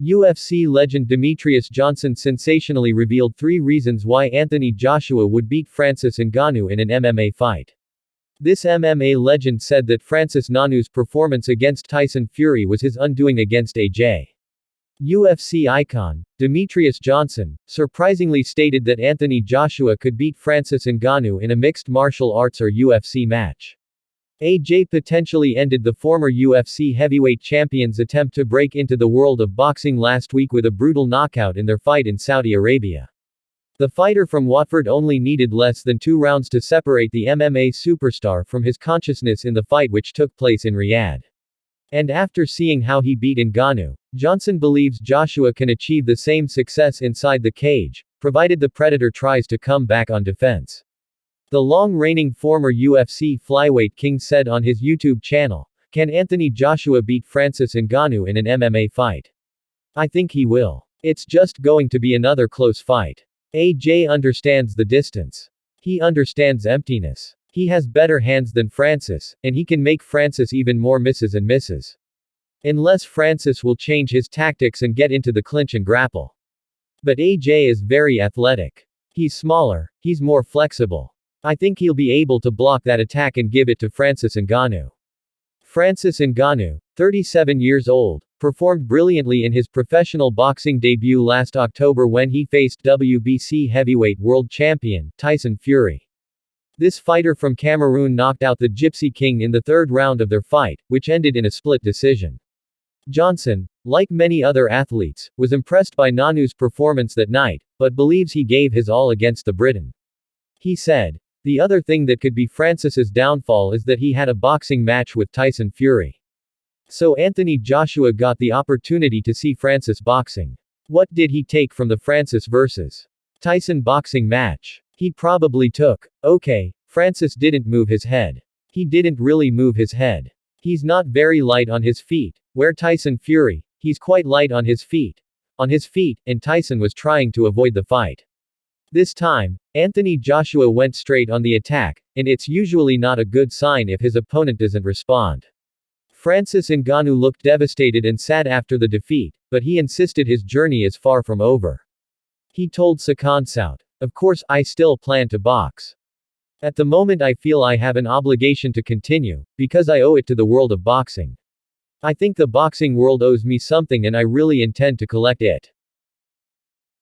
UFC legend Demetrious Johnson sensationally revealed 3 reasons why Anthony Joshua would beat Francis Ngannou in an MMA fight. This MMA legend said that Francis Ngannou's performance against Tyson Fury was his undoing against AJ. UFC icon, Demetrious Johnson, surprisingly stated that Anthony Joshua could beat Francis Ngannou in a mixed martial arts or UFC match. AJ potentially ended the former UFC heavyweight champion's attempt to break into the world of boxing last week with a brutal knockout in their fight in Saudi Arabia. The fighter from Watford only needed less than 2 rounds to separate the MMA superstar from his consciousness in the fight which took place in Riyadh. And after seeing how he beat Ngannou, Johnson believes Joshua can achieve the same success inside the cage, provided the Predator tries to come back on defense. The long-reigning former UFC flyweight king said on his YouTube channel, "Can Anthony Joshua beat Francis Ngannou in an MMA fight? I think he will. It's just going to be another close fight. AJ understands the distance. He understands emptiness. He has better hands than Francis, and he can make Francis even more misses and misses. Unless Francis will change his tactics and get into the clinch and grapple. But AJ is very athletic. He's smaller, he's more flexible. I think he'll be able to block that attack and give it to Francis Ngannou." Francis Ngannou, 37 years old, performed brilliantly in his professional boxing debut last October when he faced WBC heavyweight world champion, Tyson Fury. This fighter from Cameroon knocked out the Gypsy King in the 3rd round of their fight, which ended in a split decision. Johnson, like many other athletes, was impressed by Ngannou's performance that night, but believes he gave his all against the Briton. He said, "The other thing that could be Francis's downfall is that he had a boxing match with Tyson Fury. So Anthony Joshua got the opportunity to see Francis boxing. What did he take from the Francis vs. Tyson boxing match? He probably took, okay, Francis didn't move his head. He didn't really move his head. He's not very light on his feet, where Tyson Fury, he's quite light on his feet. And Tyson was trying to avoid the fight. This time, Anthony Joshua went straight on the attack, and it's usually not a good sign if his opponent doesn't respond." Francis Ngannou looked devastated and sad after the defeat, but he insisted his journey is far from over. He told Saut, "Of course, I still plan to box. At the moment I feel I have an obligation to continue, because I owe it to the world of boxing. I think the boxing world owes me something and I really intend to collect it."